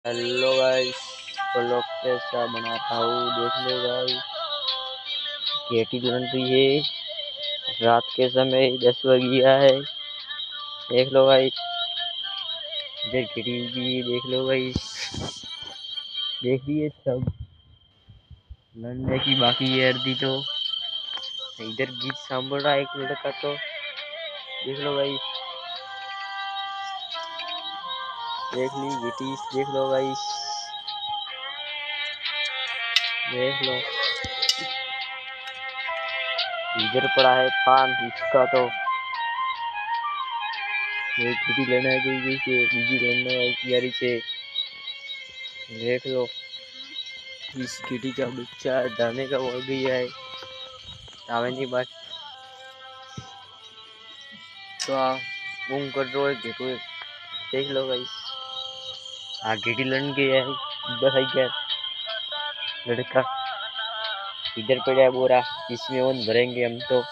Hello guys, blog कैसा बनाता हूँ देख लो गाइस। केटी बन रही है, रात के समय 10 बज गया है। देख लो गाइस, इधर केटी भी देख लो गाइस। देखिए सब लड़ने की बाकी है अर्धी तो। इधर गीत सांभ रहा है एक लड़का तो। देख लो गाइस, देख ली केटी, देख लो गाइस, देख लो। इधर पड़ा है पान इसका तो। ये केटी लेना गई से बीजी लेना तैयारी से। देख लो, इस केटी का बच्चा जाने का हो गया है। तावेनी बात तो बूम कर दो एक घेटो। देख लो गाइस, घेटी लन गया है। बस आई क्या लड़का इधर पड़ा है बोरा, इसमें ओन भरेंगे हम तो।